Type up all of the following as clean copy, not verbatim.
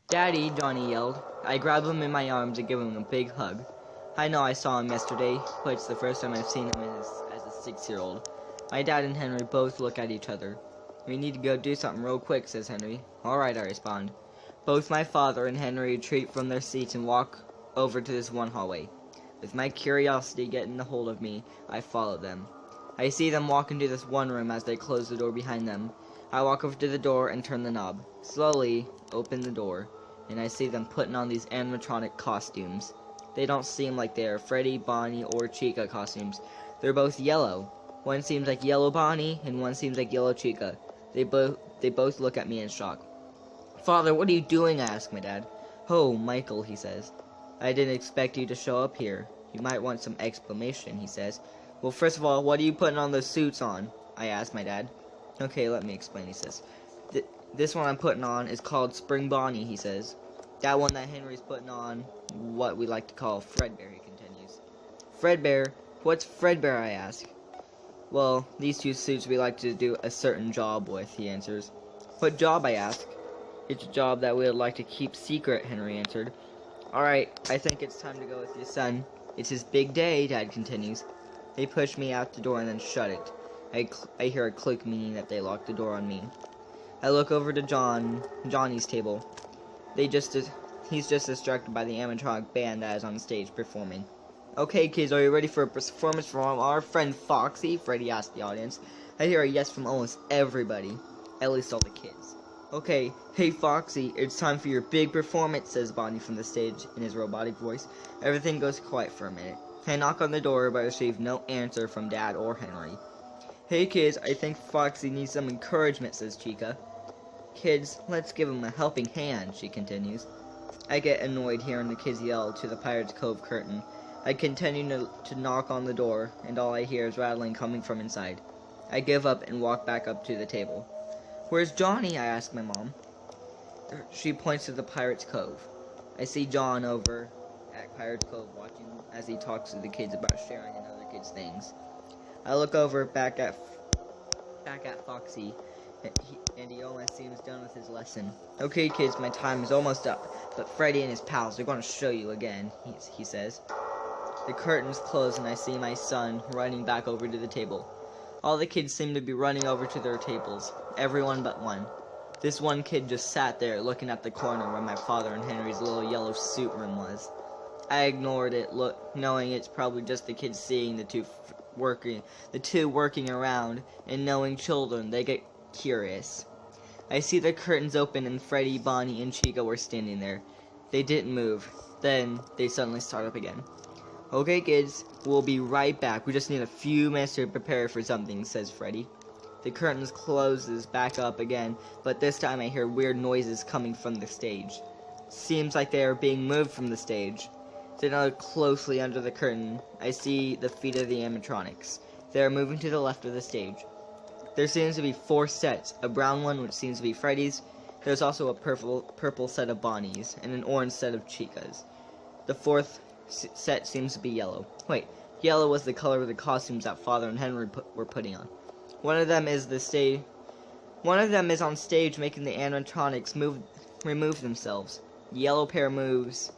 Daddy, Johnny yelled. I grabbed him in my arms and gave him a big hug. I know I saw him yesterday, but it's the first time I've seen him as a 6-year-old. My dad and Henry both look at each other. We need to go do something real quick, says Henry. Alright, I respond. Both my father and Henry retreat from their seats and walk over to this one hallway. With my curiosity getting the hold of me, I follow them. I see them walk into this one room as they close the door behind them. I walk over to the door and turn the knob. Slowly open the door, and I see them putting on these animatronic costumes. They don't seem like they are Freddy, Bonnie, or Chica costumes. They're both yellow. One seems like Yellow Bonnie, and one seems like Yellow Chica. They both look at me in shock. Father, what are you doing? I ask my dad. Oh, Michael, he says. I didn't expect you to show up here. You might want some explanation, he says. Well, first of all, what are you putting on those suits on? I ask my dad. Okay, let me explain, he says. This one I'm putting on is called Spring Bonnie, he says. That one that Henry's putting on, what we like to call Fredbear, he continues. Fredbear? What's Fredbear, I ask. Well, these two suits we like to do a certain job with, he answers. What job, I ask. It's a job that we would like to keep secret, Henry answered. Alright, I think it's time to go with your son. It's his big day, Dad continues. They push me out the door and then shut it. I hear a click, meaning that they locked the door on me. I look over to Johnny's table. He's just distracted by the animatronic band that is on stage performing. Okay, kids, are you ready for a performance from our friend Foxy? Freddy asked the audience. I hear a yes from almost everybody, at least all the kids. Okay, hey Foxy, it's time for your big performance, says Bonnie from the stage in his robotic voice. Everything goes quiet for a minute. I knock on the door, but I receive no answer from Dad or Henry. Hey kids, I think Foxy needs some encouragement, says Chica. Kids, let's give him a helping hand, she continues. I get annoyed hearing the kids yell to the Pirates Cove curtain. I continue to knock on the door, and all I hear is rattling coming from inside. I give up and walk back up to the table. Where's Johnny? I ask my mom. She points to the Pirates Cove. I see John over at Pirates Cove watching as he talks to the kids about sharing and other kids' things. I look over back at Foxy, and he almost seems done with his lesson. Okay, kids, my time is almost up, but Freddy and his pals are going to show you again, he says. The curtains close and I see my son running back over to the table. All the kids seem to be running over to their tables, everyone but one. This one kid just sat there looking at the corner where my father and Henry's little yellow suit room was. I ignored it, knowing it's probably just the kids seeing the two working around, and knowing children, they get curious. I see the curtains open and Freddy, Bonnie, and Chica were standing there. They didn't move. Then they suddenly start up again. Okay, kids, we'll be right back. We just need a few minutes to prepare for something, says Freddy. The curtains closes back up again, but this time I hear weird noises coming from the stage. Seems like they are being moved from the stage. Then I look closely under the curtain. I see the feet of the animatronics. They are moving to the left of the stage. There seems to be 4 sets, a brown one which seems to be Freddy's. There's also a purple set of Bonnie's, and an orange set of Chica's. The 4th set seems to be yellow. Wait, yellow was the color of the costumes that Father and Henry were putting on. One of them is on stage making the animatronics remove themselves. The yellow pair moves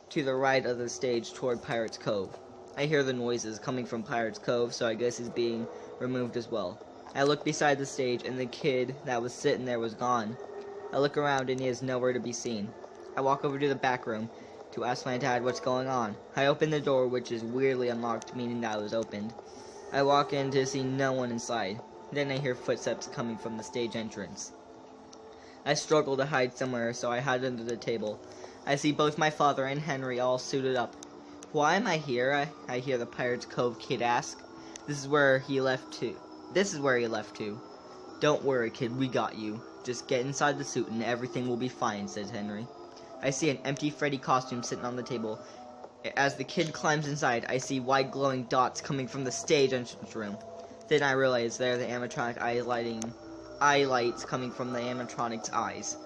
to the right of the stage toward Pirates Cove. I hear the noises coming from Pirates Cove, so I guess he's being removed as well. I look beside the stage, and the kid that was sitting there was gone. I look around, and he is nowhere to be seen. I walk over to the back room to ask my dad what's going on. I open the door, which is weirdly unlocked, meaning that it was opened. I walk in to see no one inside. Then I hear footsteps coming from the stage entrance. I struggle to hide somewhere, so I hide under the table. I see both my father and Henry all suited up. Why am I here? I hear the Pirates Cove kid ask. This is where he left to. Don't worry, kid, we got you. Just get inside the suit and everything will be fine, says Henry. I see an empty Freddy costume sitting on the table. As the kid climbs inside, I see white glowing dots coming from the stage entrance room. Then I realize they're the animatronic eye lights coming from the animatronic's eyes.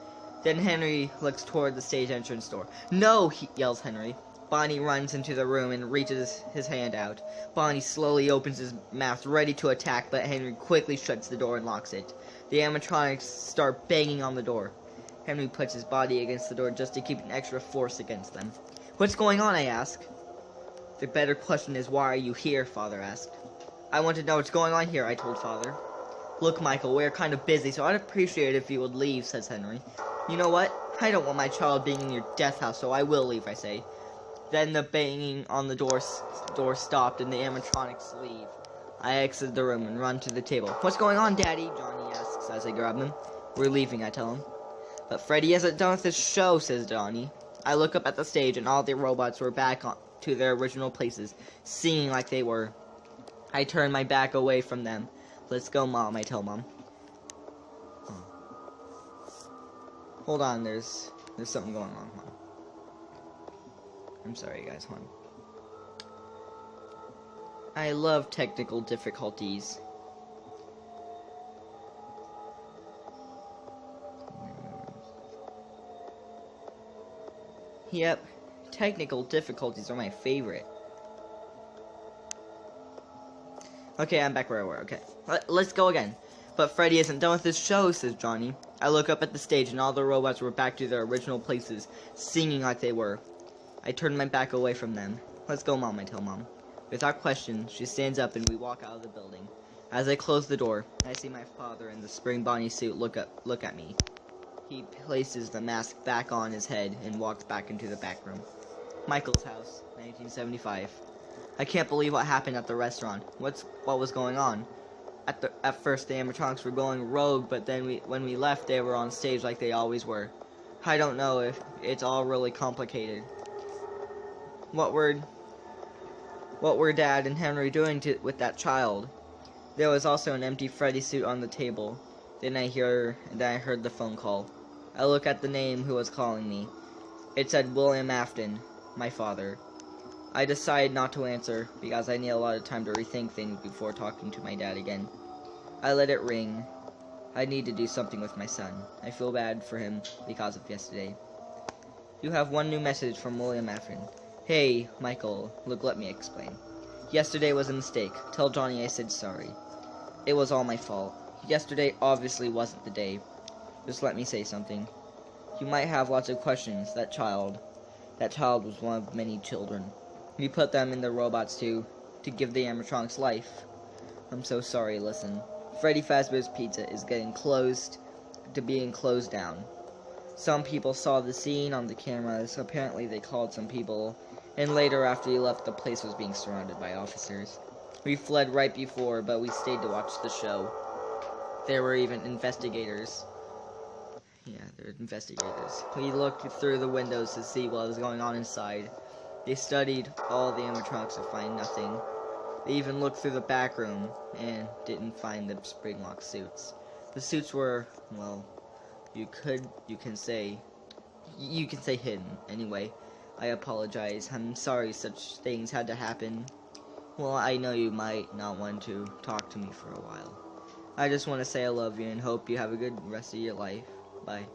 Then Henry looks toward the stage entrance door. No! Yells Henry. Bonnie runs into the room and reaches his hand out. Bonnie slowly opens his mouth, ready to attack, but Henry quickly shuts the door and locks it. The animatronics start banging on the door. Henry puts his body against the door just to keep an extra force against them. What's going on, I ask. The better question is, why are you here, Father asked. I want to know what's going on here, I told Father. Look, Michael, we're kind of busy, so I'd appreciate it if you would leave, says Henry. You know what? I don't want my child being in your death house, so I will leave, I say. Then the banging on the door stopped and the animatronics leave. I exit the room and run to the table. What's going on, Daddy? Johnny asks as I grab him. We're leaving, I tell him. But Freddy hasn't done with his show, says Johnny. I look up at the stage and all the robots were back to their original places, singing like they were. I turn my back away from them. Let's go, Mom, I tell Mom. Oh. Hold on, there's something going on. Hold on. I'm sorry, guys, hold on. I love technical difficulties. Yep, technical difficulties are my favorite. Okay, I'm back where I were, okay. Let's go again. But Freddy isn't done with his show, says Johnny. I look up at the stage and all the robots were back to their original places, singing like they were. I turn my back away from them. Let's go, Mom, I tell Mom. Without question, she stands up and we walk out of the building. As I close the door, I see my father in the spring Bonnie suit look at me. He places the mask back on his head and walks back into the back room. Michael's house, 1975. I can't believe what happened at the restaurant. What was going on? At first the animatronics were going rogue, but then when we left they were on stage like they always were. I don't know if it's all really complicated. What were Dad and Henry doing with that child? There was also an empty Freddy suit on the table. Then I heard the phone call. I look at the name who was calling me. It said William Afton, my father. I decided not to answer because I need a lot of time to rethink things before talking to my dad again. I let it ring. I need to do something with my son. I feel bad for him because of yesterday. You have one new message from William Afton. Hey, Michael, look, let me explain. Yesterday was a mistake. Tell Johnny I said sorry. It was all my fault. Yesterday obviously wasn't the day. Just let me say something. You might have lots of questions. That child was one of many children. We put them in the robots to give the animatronics life. I'm so sorry, listen. Freddy Fazbear's Pizza is being closed down. Some people saw the scene on the cameras. Apparently they called some people. And later after he left, the place was being surrounded by officers. We fled right before, but we stayed to watch the show. There were even investigators. Yeah, there were investigators. We looked through the windows to see what was going on inside. They studied all the animatronics to find nothing. They even looked through the back room and didn't find the spring-lock suits. The suits were, well, you can say hidden. Anyway, I apologize. I'm sorry such things had to happen. Well, I know you might not want to talk to me for a while. I just want to say I love you and hope you have a good rest of your life. Bye.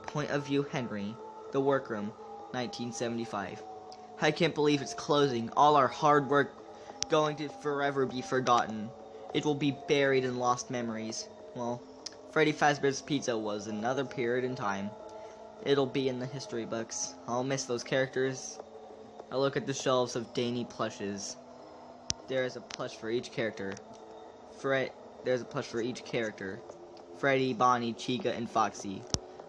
Point of view, Henry. The workroom, 1975. I can't believe it's closing. All our hard work going to forever be forgotten. It will be buried in lost memories. Well, Freddy Fazbear's Pizza was another period in time. It'll be in the history books. I'll miss those characters. I look at the shelves of dainty plushes. There is a plush for each character. There's a plush for each character. Freddy, Bonnie, Chica, and Foxy.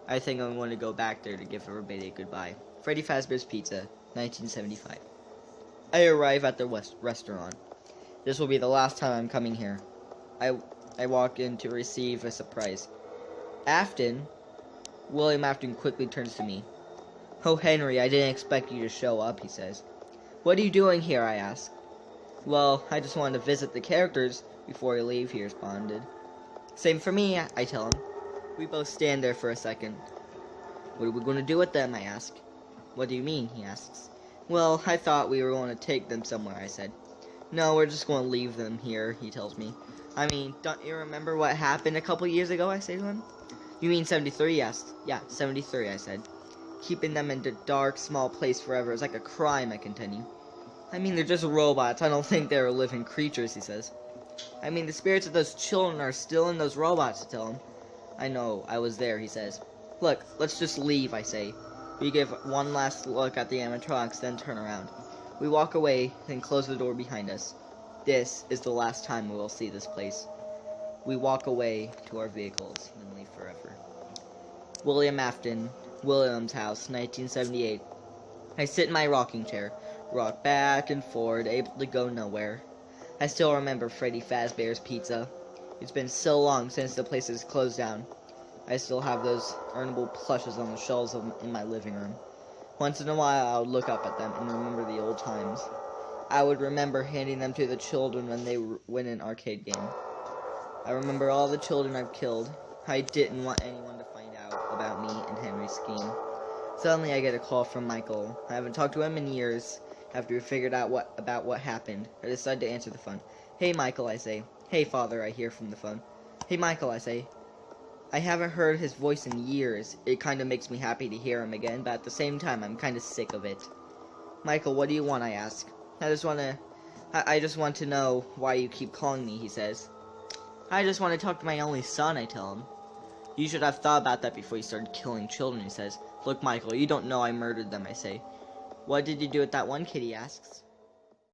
I think I'm going to go back there to give everybody a goodbye. Freddy Fazbear's Pizza, 1975. I arrive at the restaurant. This will be the last time I'm coming here. I walk in to receive a surprise. Afton? William Afton quickly turns to me. Oh, Henry, I didn't expect you to show up, he says. What are you doing here, I ask. Well, I just wanted to visit the characters before you leave, he responded. Same for me, I tell him. We both stand there for a second. What are we going to do with them, I ask. What do you mean, he asks. Well, I thought we were going to take them somewhere, I said. No, we're just going to leave them here, he tells me. I mean, don't you remember what happened a couple years ago, I say to him. You mean 73, he asked. Yeah, 73, I said. Keeping them in a dark, small place forever is like a crime, I continue. I mean, they're just robots. I don't think they're living creatures, he says. I mean, the spirits of those children are still in those robots, I tell him. I know, I was there, he says. Look, let's just leave, I say. We give one last look at the animatronics, then turn around. We walk away, then close the door behind us. This is the last time we will see this place. We walk away to our vehicles, then leave forever. William Afton, William's house, 1978. I sit in my rocking chair, rock back and forward, able to go nowhere. I still remember Freddy Fazbear's Pizza. It's been so long since the place has closed down. I still have those earnable plushes on the shelves in my living room. Once in a while, I would look up at them and remember the old times. I would remember handing them to the children when they win an arcade game. I remember all the children I've killed. I didn't want anyone to find out about me and Henry's scheme. Suddenly, I get a call from Michael. I haven't talked to him in years. After we figured out about what happened, I decide to answer the phone. Hey, Michael, I say. Hey, Father, I hear from the phone. Hey, Michael, I say. I haven't heard his voice in years. It kind of makes me happy to hear him again, but at the same time, I'm kind of sick of it. Michael, what do you want, I ask. I just want to know why you keep calling me, he says. I just want to talk to my only son, I tell him. You should have thought about that before you started killing children, he says. Look, Michael, you don't know I murdered them, I say. What did you do with that one kid, he asks.